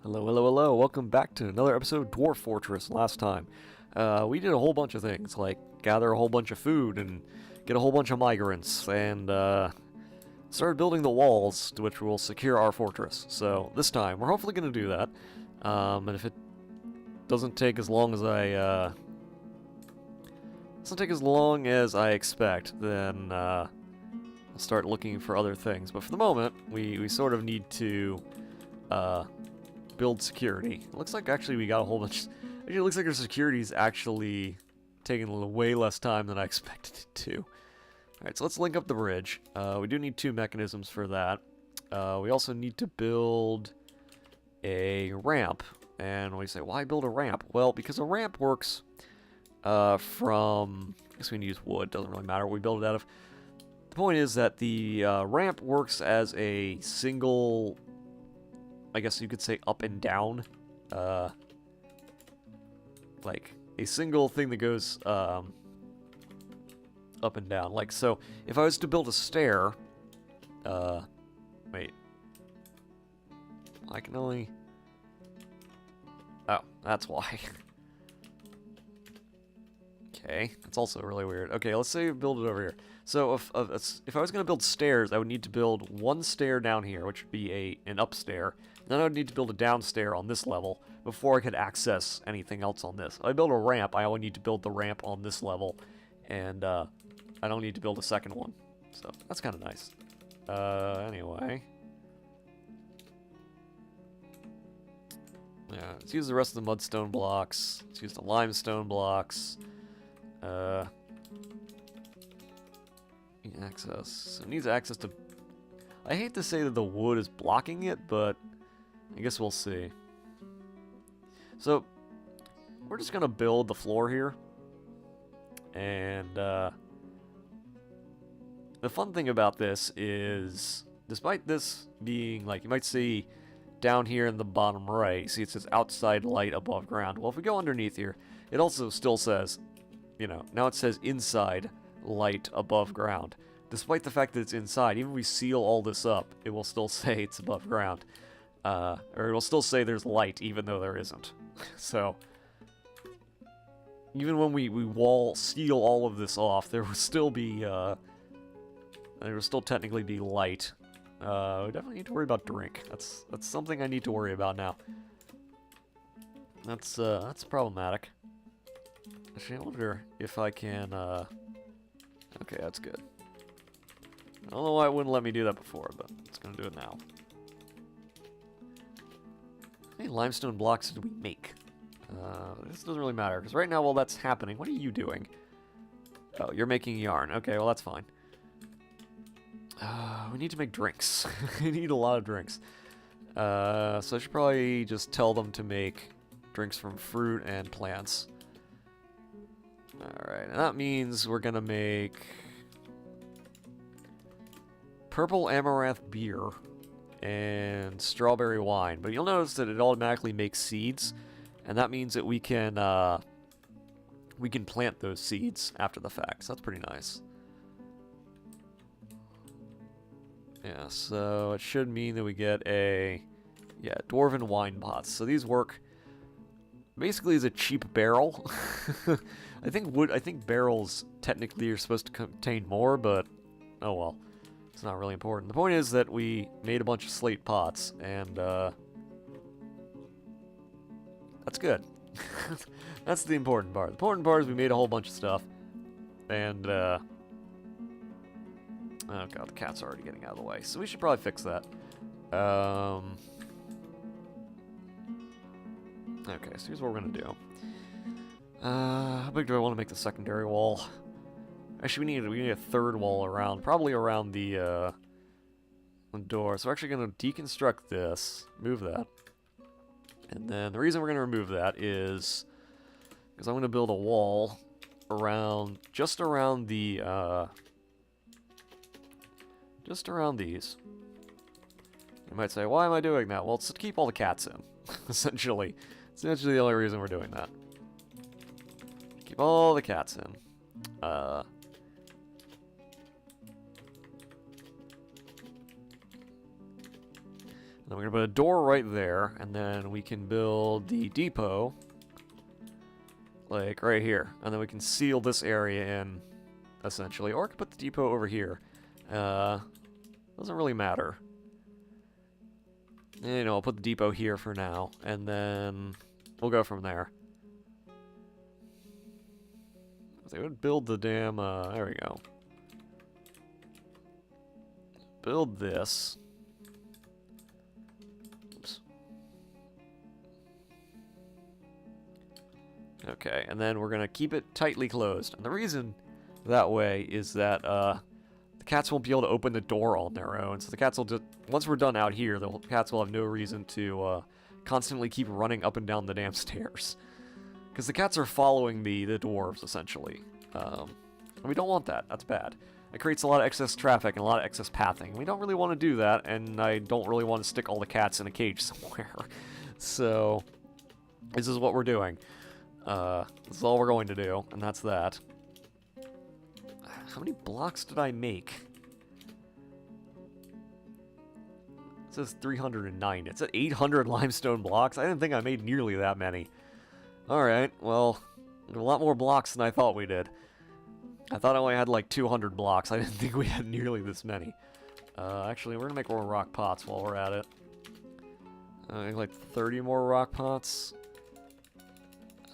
Hello, hello, hello. Welcome back to another episode of Dwarf Fortress. Last time, we did a whole bunch of things, like gather a whole bunch of food and get a whole bunch of migrants, and started building the walls to which will secure our fortress. So this time, we're hopefully going to do that. And if it doesn't take as long as I expect, then I'll start looking for other things. But for the moment, we sort of need to build security. It looks like actually we got a whole bunch. Actually, it looks like our security is actually taking way less time than I expected it to. Alright, so let's link up the bridge. We do need two mechanisms for that. We also need to build a ramp. And we say, why build a ramp? Well, because a ramp works from... I guess we can use wood. Doesn't really matter what we build it out of. The point is that the ramp works as a single... I guess you could say up and down, like a single thing that goes up and down. Like, so if I was to build a stair, wait, I can only, oh, that's why. Okay, that's also really weird. Okay, let's say we build it over here. So if I was going to build stairs, I would need to build one stair down here, which would be an upstair. Then I would need to build a downstair on this level before I could access anything else on this. If I build a ramp, I only need to build the ramp on this level, and I don't need to build a second one. So that's kind of nice. Anyway. Yeah, let's use the rest of the mudstone blocks. Let's use the limestone blocks. Access. So it needs access to... I hate to say that the wood is blocking it, but I guess we'll see. So, we're just gonna build the floor here. And, the fun thing about this is, despite this being, like, you might see down here in the bottom right, you see it says outside light above ground. Well, if we go underneath here, it also still says, you know, now it says inside light above ground. Despite the fact that it's inside, even if we seal all this up, it will still say it's above ground. Or it will still say there's light, even though there isn't. So, even when we seal all of this off, there will still be, there will still technically be light. We definitely need to worry about drink. That's something I need to worry about now. That's problematic. Actually, I wonder if I can, okay, that's good. I don't know why it wouldn't let me do that before, but it's gonna do it now. How many limestone blocks did we make? This doesn't really matter, because right now while that's happening, what are you doing? Oh, you're making yarn. Okay, well that's fine. We need to make drinks. We need a lot of drinks. So I should probably just tell them to make drinks from fruit and plants. Alright, and that means we're gonna make purple amaranth beer and strawberry wine. But you'll notice that it automatically makes seeds, and that means that we can plant those seeds after the fact. So that's pretty nice. Yeah, so it should mean that we get a dwarven wine pots. So these work basically as a cheap barrel. I think barrels technically are supposed to contain more, but oh well. It's not really important. The point is that we made a bunch of slate pots, and that's good. That's the important part. The important part is we made a whole bunch of stuff, and oh god, the cat's already getting out of the way, so we should probably fix that. Okay, so here's what we're gonna do. How big do I want to make the secondary wall? Actually, we need a third wall around, probably around the door. So we're actually going to deconstruct this, move that. And then the reason we're going to remove that is because I'm going to build a wall around, just around the, just around these. You might say, why am I doing that? Well, it's to keep all the cats in, essentially. Essentially the only reason we're doing that. Keep all the cats in. Then we're going to put a door right there, and then we can build the depot, like, right here. And then we can seal this area in, essentially. Or I could put the depot over here. Doesn't really matter. You know, I'll put the depot here for now, and then we'll go from there. They would build the damn, there we go. Build this. Oops. Okay, and then we're gonna keep it tightly closed. And the reason that way is that, the cats won't be able to open the door on their own. So the cats will just, once we're done out here, the cats will have no reason to, constantly keep running up and down the damn stairs. Because the cats are following the dwarves, essentially. And we don't want that. That's bad. It creates a lot of excess traffic and a lot of excess pathing. We don't really want to do that, and I don't really want to stick all the cats in a cage somewhere. So, this is what we're doing. This is all we're going to do, and that's that. How many blocks did I make? It says 309. It's at 800 limestone blocks. I didn't think I made nearly that many. Alright, well, a lot more blocks than I thought we did. I thought I only had like 200 blocks. I didn't think we had nearly this many. Actually, we're gonna make more rock pots while we're at it. Like 30 more rock pots.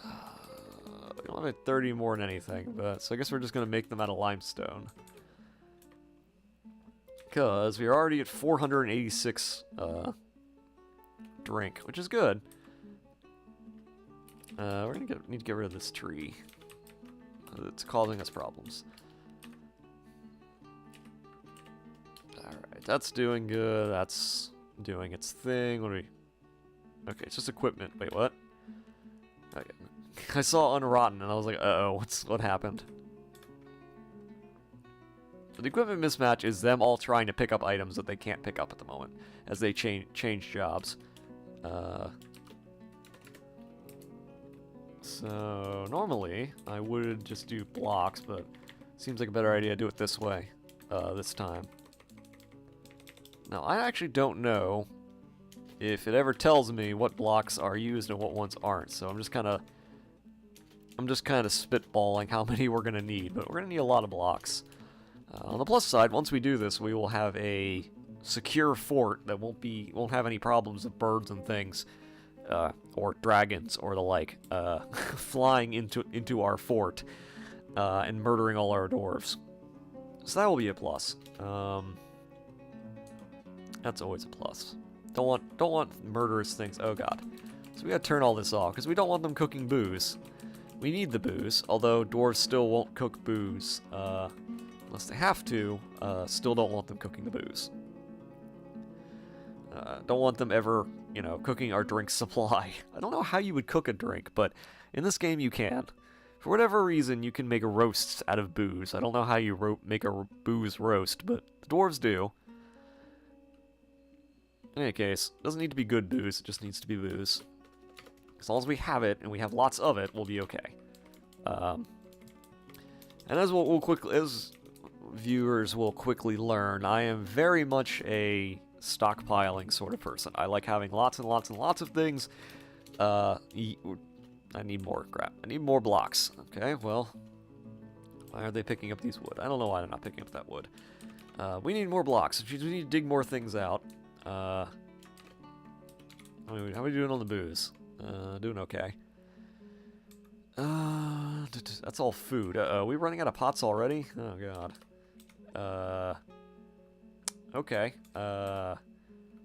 We don't have like 30 more than anything, but so I guess we're just gonna make them out of limestone. Because we're already at 486 drink, which is good. We're gonna need to get rid of this tree. It's causing us problems. Alright, that's doing good. That's doing its thing. What do we... Okay, it's just equipment. Wait, what? Okay. I saw unrotten and I was like, uh-oh, what happened? The equipment mismatch is them all trying to pick up items that they can't pick up at the moment as they change jobs. So, normally, I would just do blocks, but it seems like a better idea to do it this way, this time. Now, I actually don't know if it ever tells me what blocks are used and what ones aren't, so I'm just kind of spitballing how many we're going to need, but we're going to need a lot of blocks. On the plus side, once we do this, we will have a secure fort that won't have any problems with birds and things. Or dragons, or the like, flying into our fort, and murdering all our dwarves. So that will be a plus. That's always a plus. Don't want murderous things. Oh god. So we gotta turn all this off, because we don't want them cooking booze. We need the booze, although dwarves still won't cook booze, unless they have to. Still don't want them cooking the booze. Don't want them ever, you know, cooking our drink supply. I don't know how you would cook a drink, but in this game you can. For whatever reason, you can make roasts out of booze. I don't know how you make a booze roast, but the dwarves do. In any case, it doesn't need to be good booze, it just needs to be booze. As long as we have it, and we have lots of it, we'll be okay. And as as viewers will quickly learn, I am very much a stockpiling sort of person. I like having lots and lots and lots of things. I need more crap. I need more blocks. Okay, well, why are they picking up these wood? I don't know why they're not picking up that wood. We need more blocks. We need to dig more things out. How are we doing on the booze? Doing okay. That's all food. Are we running out of pots already? Oh god. Okay. How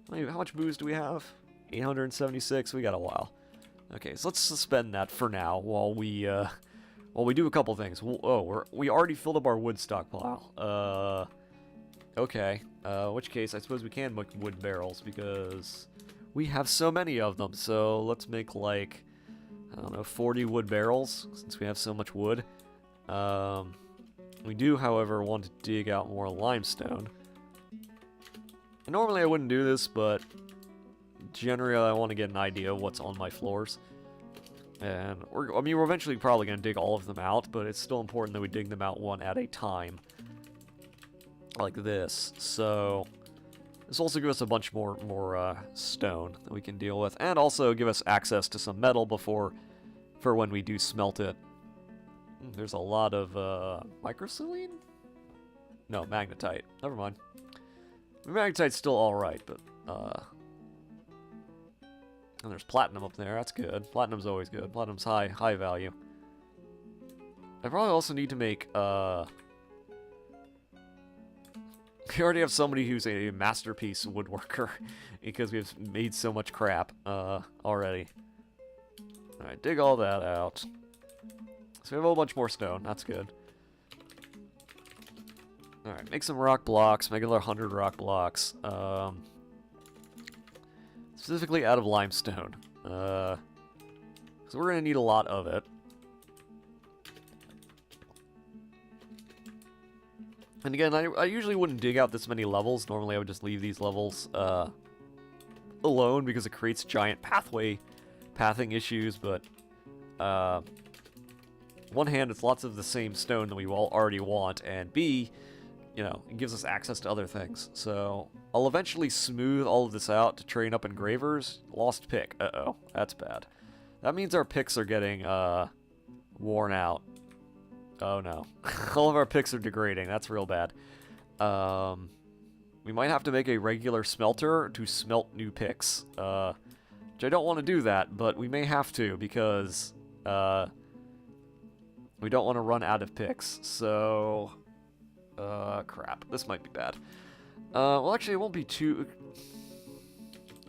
much booze do we have? 876. We got a while. Okay, so let's suspend that for now while we do a couple things. We already filled up our wood stockpile. Okay. In which case, I suppose we can make wood barrels because we have so many of them. So let's make like, I don't know, 40 wood barrels since we have so much wood. We do, however, want to dig out more limestone. And normally I wouldn't do this, but generally I want to get an idea of what's on my floors. And we're eventually probably going to dig all of them out, but it's still important that we dig them out one at a time. Like this. So This will also give us a bunch more stone that we can deal with, and also give us access to some metal for when we do smelt it. There's a lot of microsilene? No, magnetite. Never mind. Magnetite's still alright, but and there's platinum up there. That's good. Platinum's always good. Platinum's high value. I probably also need to make we already have somebody who's a masterpiece woodworker because we've made so much crap already. Alright, dig all that out. So we have a whole bunch more stone. That's good. Alright, make some rock blocks. Make another 100 rock blocks. Specifically out of limestone. So we're going to need a lot of it. And again, I usually wouldn't dig out this many levels. Normally I would just leave these levels alone because it creates giant pathing issues, but one hand, it's lots of the same stone that we already want, and B, you know, it gives us access to other things. So I'll eventually smooth all of this out to train up engravers. Lost pick. Uh-oh, that's bad. That means our picks are getting worn out. Oh no. All of our picks are degrading. That's real bad. We might have to make a regular smelter to smelt new picks. Which I don't want to do that, but we may have to because we don't want to run out of picks. So, crap. This might be bad. Well, actually, it won't be too.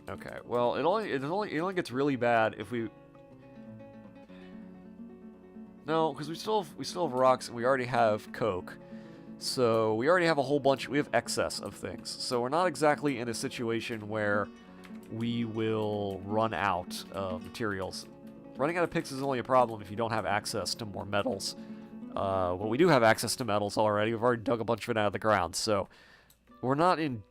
Okay. Well, it only gets really bad if we. No, because we still have rocks and we already have coke. So we already have a whole bunch. We have excess of things. So we're not exactly in a situation where we will run out of materials. Running out of picks is only a problem if you don't have access to more metals. Well, we do have access to metals already. We've already dug a bunch of it out of the ground. So we're not in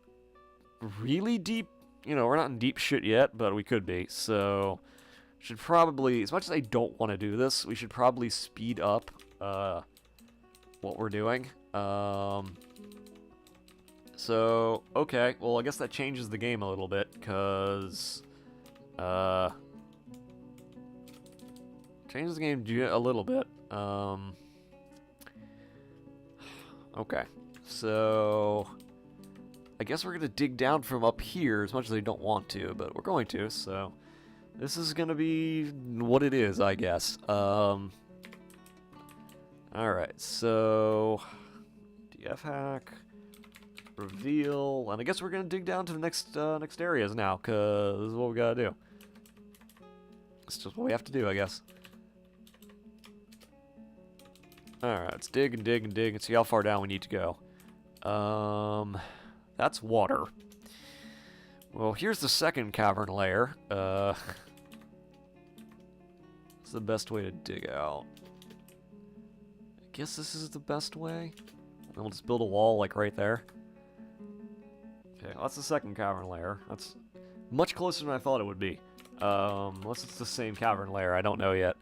really deep, you know, we're not in deep shit yet, but we could be. So should probably, as much as I don't want to do this, we should probably speed up what we're doing. So, okay, well, I guess that changes the game a little bit, because changes the game a little bit. Okay, so I guess we're going to dig down from up here, as much as I don't want to, but we're going to, so this is going to be what it is, I guess. Alright, so DF hack, reveal, and I guess we're going to dig down to the next areas now, because this is what we got to do. It's just what we have to do, I guess. Alright, let's dig and dig and dig and see how far down we need to go. That's water. Well, here's the second cavern layer. What's the best way to dig out? I guess this is the best way. And we'll just build a wall, like, right there. Okay, well, that's the second cavern layer. That's much closer than I thought it would be. Unless it's the same cavern layer, I don't know yet.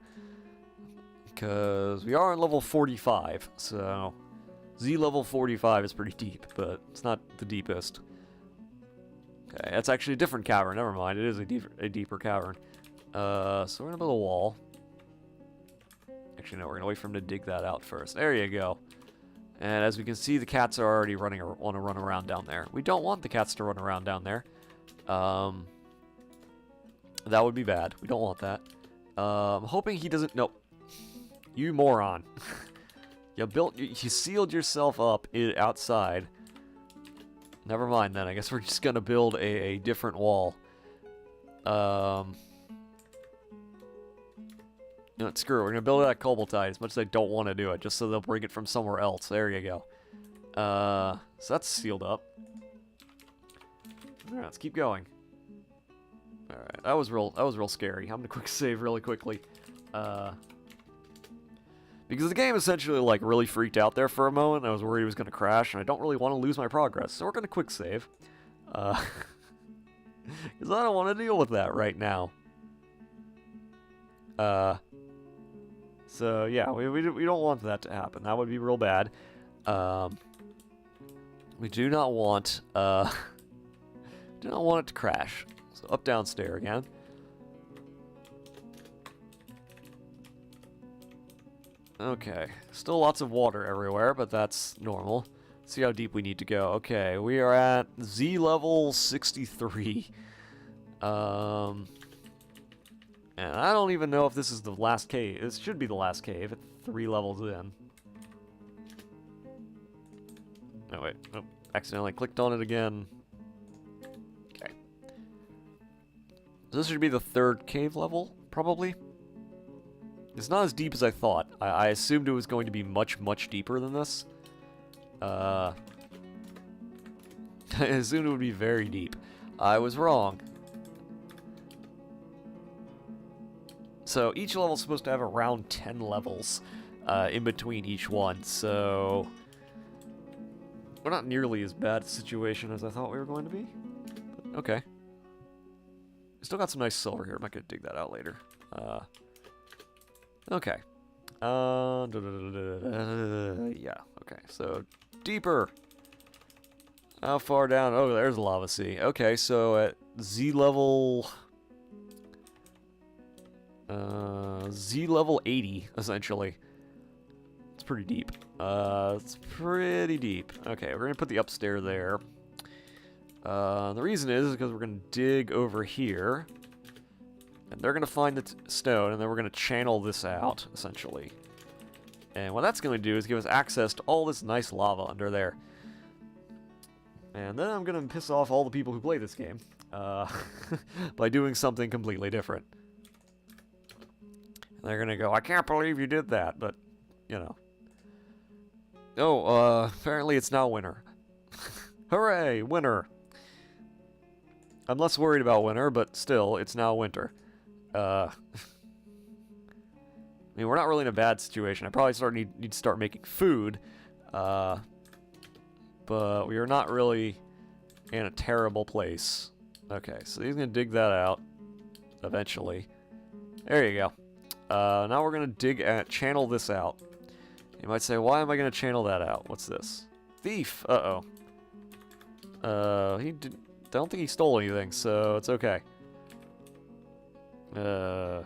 Because we are on level 45, so Z level 45 is pretty deep, but it's not the deepest. Okay, that's actually a different cavern. Never mind, it is a deeper cavern. So we're gonna build a wall. Actually, no, we're gonna wait for him to dig that out first. There you go. And as we can see, the cats are already want to run around down there. We don't want the cats to run around down there. That would be bad. We don't want that. I'm hoping he doesn't. Nope. You moron. You sealed yourself up outside. Never mind then. I guess we're just gonna build a different wall. No, screw it. We're gonna build it at Koboltite as much as I don't want to do it, just so they'll bring it from somewhere else. There you go. So that's sealed up. Alright, let's keep going. Alright, that was real scary. I'm gonna quick save really quickly. Because the game essentially, like, really freaked out there for a moment. I was worried it was going to crash, and I don't really want to lose my progress. So we're going to quick save. Because I don't want to deal with that right now. So, yeah, we don't want that to happen. That would be real bad. We do not want, Do not want it to crash. So up, down stair again. Okay, still lots of water everywhere, but that's normal. Let's see how deep we need to go. Okay, we are at Z level 63. And I don't even know if this is the last cave. This should be the last cave at 3 levels in. Oh wait, oh, accidentally clicked on it again. Okay. So this should be the 3rd cave level, probably. It's not as deep as I thought. I assumed it was going to be much, much deeper than this. I assumed it would be very deep. I was wrong. So each level is supposed to have around 10 levels in between each one, so we're not nearly as bad a situation as I thought we were going to be. But okay. Still got some nice silver here. I might dig that out later. Okay. Yeah, okay. So, deeper. How far down? Oh, there's a lava sea. Okay, so at Z level... Z level 80, essentially. It's pretty deep. It's pretty deep. Okay, we're gonna put the upstairs there. The reason is because we're gonna dig over here. And they're going to find the stone, and then we're going to channel this out, essentially. And what that's going to do is give us access to all this nice lava under there. And then I'm going to piss off all the people who play this game by doing something completely different. And they're going to go, I can't believe you did that, but, you know. Oh, apparently it's now winter. Hooray, winter! I'm less worried about winter, but still, it's now winter. I mean, we're not really in a bad situation. I probably need to start making food, but we are not really in a terrible place. Okay, so he's gonna dig that out eventually. There you go. Now we're gonna channel this out. You might say, why am I gonna channel that out? What's this? Thief. Uh-oh. Don't think he stole anything, so it's okay. No,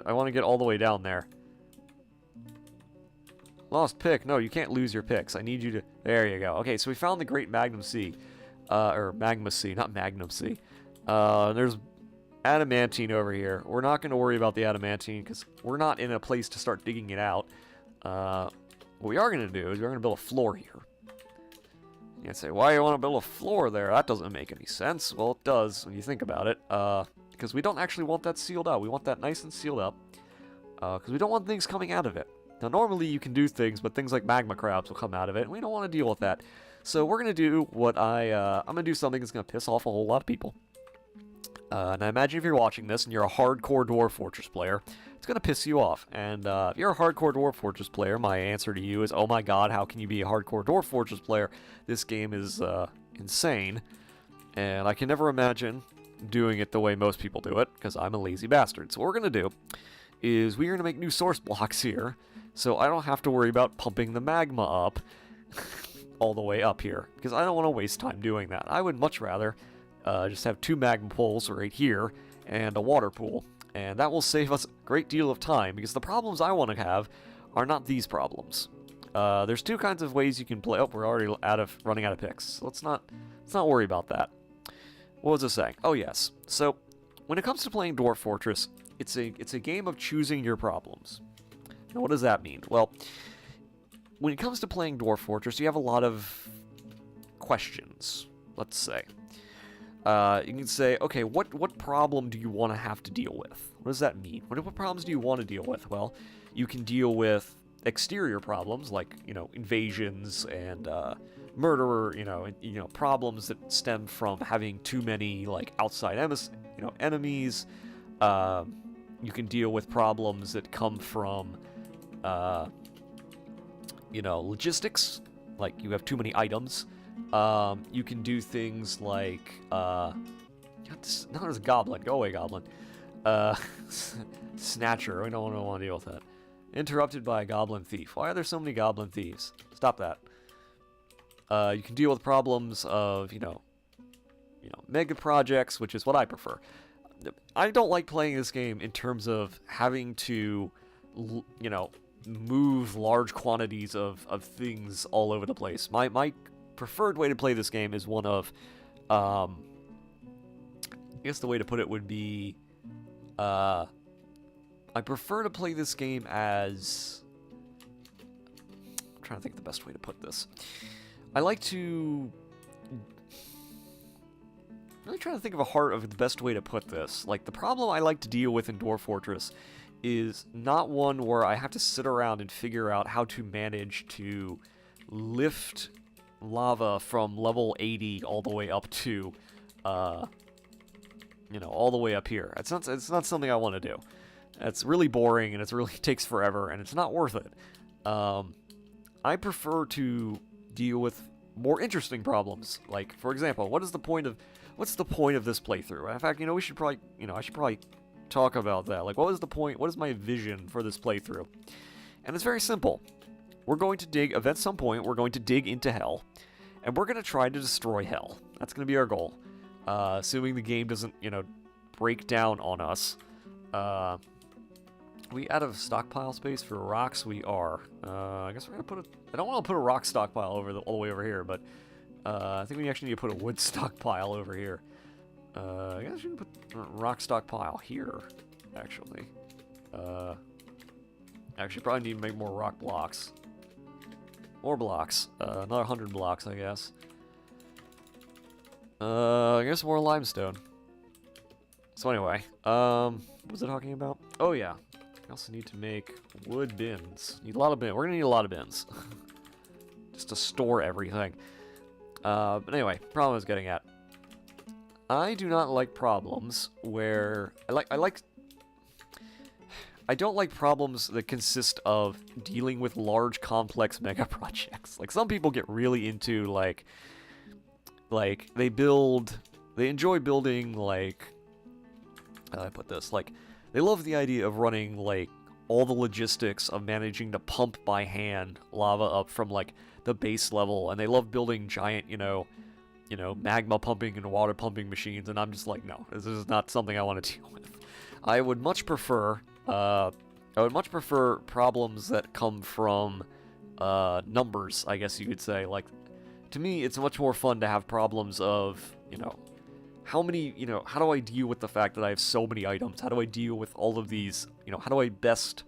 I want to get all the way down there. Lost pick. No, you can't lose your picks. I need you to... There you go. Okay, so we found the Great Magnum Sea. Or Magma Sea, not Magnum Sea. There's adamantine over here. We're not going to worry about the adamantine because we're not in a place to start digging it out. What we are going to do is we're going to build a floor here. You can say, why do you want to build a floor there? That doesn't make any sense. Well, it does when you think about it. Because we don't actually want that sealed out. We want that nice and sealed up. Because we don't want things coming out of it. Now, normally you can do things, but things like magma crabs will come out of it, and we don't want to deal with that. So we're going to do what I'm going to do something that's going to piss off a whole lot of people. And I imagine if you're watching this and you're a hardcore Dwarf Fortress player, it's going to piss you off. And if you're a hardcore Dwarf Fortress player, my answer to you is, oh my god, how can you be a hardcore Dwarf Fortress player? This game is insane. And I can never imagine doing it the way most people do it, because I'm a lazy bastard. So what we're going to do is we're going to make new source blocks here, so I don't have to worry about pumping the magma up all the way up here, because I don't want to waste time doing that. I would much rather just have 2 magma pools right here and a water pool, and that will save us a great deal of time, because the problems I want to have are not these problems. There's 2 kinds of ways you can play. Oh, we're already running out of picks. So let's not worry about that. What was I saying? Oh yes. So when it comes to playing Dwarf Fortress, it's a game of choosing your problems. Now, what does that mean? Well, when it comes to playing Dwarf Fortress, you have a lot of questions. Let's say. You can say, okay, what problem do you want to have to deal with? What does that mean? What problems do you want to deal with? Well, you can deal with exterior problems like, invasions and murder, problems that stem from having too many like outside enemies. You can deal with problems that come from logistics, like you have too many items. You can do things like not as a goblin. Go away, goblin. Snatcher. We don't want to deal with that. Interrupted by a goblin thief. Why are there so many goblin thieves? Stop that. You can deal with problems of, mega projects, which is what I prefer. I don't like playing this game in terms of having to, move large quantities of things all over the place. My preferred way to play this game is one of, I guess the way to put it would be, I prefer to play this game as, I'm trying to think of the best way to put this. I like to, I'm really trying to think of the best way to put this. Like, the problem I like to deal with in Dwarf Fortress is not one where I have to sit around and figure out how to manage to lift lava from level 80 all the way up to, all the way up here. It's not something I want to do. It's really boring, and it really takes forever, and it's not worth it. I prefer to deal with more interesting problems. Like, for example, what's the point of this playthrough? In fact, we should probably, I should probably talk about that. Like, what was the point? What is my vision for this playthrough? And it's very simple. We're going to dig, at some point, we're going to dig into hell, and we're going to try to destroy hell. That's going to be our goal. Assuming the game doesn't, break down on us. We out of stockpile space for rocks? We are. I guess we're going to I don't want to put a rock stockpile all the way over here, but I think we actually need to put a wood stockpile over here. I guess we can put a rock stockpile here, actually. Actually, probably need to make more rock blocks. More blocks. Another 100 blocks, I guess. I guess more limestone. So anyway, what was I talking about? Oh yeah, I also need to make wood bins. Need a lot of bins. We're gonna need a lot of bins. Just to store everything. But anyway, problem I was getting at. I do not like problems where I don't like problems that consist of dealing with large, complex mega projects. Like, some people get really into, like they enjoy building, like, how do I put this? Like, they love the idea of running, like, all the logistics of managing to pump by hand lava up from, like, the base level, and they love building giant, magma pumping and water pumping machines, and I'm just like, no, this is not something I want to deal with. I would much prefer problems that come from numbers, I guess you could say. Like, to me, it's much more fun to have problems of, how many, how do I deal with the fact that I have so many items? How do I deal with all of these, how do I best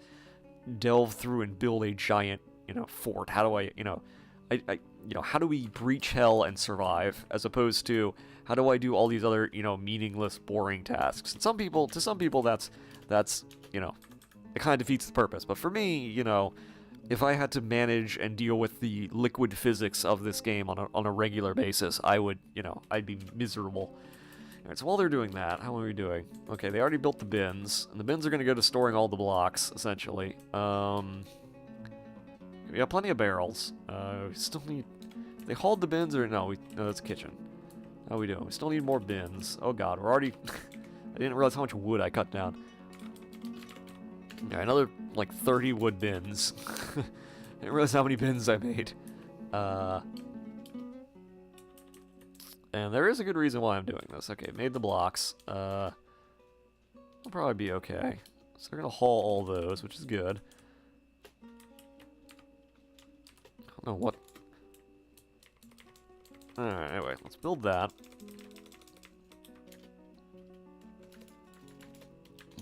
delve through and build a giant, fort? How do I, how do we breach hell and survive, as opposed to how do I do all these other, meaningless, boring tasks? And to some people, that's, it kind of defeats the purpose. But for me, if I had to manage and deal with the liquid physics of this game on a regular basis, I would, I'd be miserable. Alright, so while they're doing that, how are we doing? Okay, they already built the bins, and the bins are going to go to storing all the blocks, essentially. We got plenty of barrels. We still need... They hauled the bins, or no? No, that's the kitchen. How are we doing? We still need more bins. Oh god, we're already... I didn't realize how much wood I cut down. Alright, another, like, 30 wood bins. I didn't realize how many bins I made. And there is a good reason why I'm doing this. Okay, made the blocks. I'll probably be okay. So they're gonna haul all those, which is good. I don't know what... Alright, anyway, let's build that.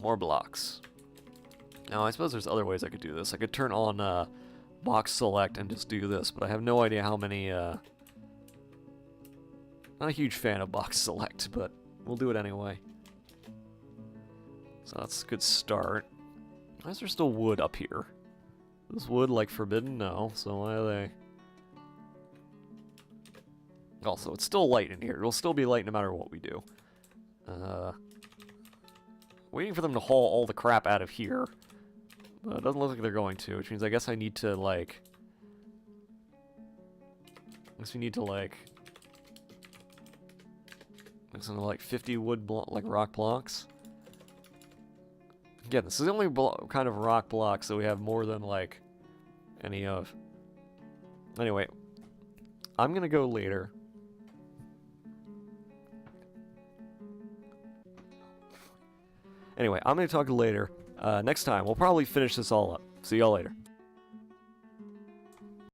More blocks. Now, I suppose there's other ways I could do this. I could turn on box select and just do this, but I have no idea how many... Not a huge fan of box select, but we'll do it anyway. So that's a good start. Why is there still wood up here? Is wood, like, forbidden? No, so why are they... Also, it's still light in here. It'll still be light no matter what we do. Waiting for them to haul all the crap out of here. But it doesn't look like they're going to, which means I guess I need to, like... I guess we need to, like... Something like 50 wood rock blocks. Again, this is the only kind of rock blocks that we have more than, like, any of. Anyway, I'm gonna go later Anyway, I'm going to talk to you later. Next time, we'll probably finish this all up. See y'all later.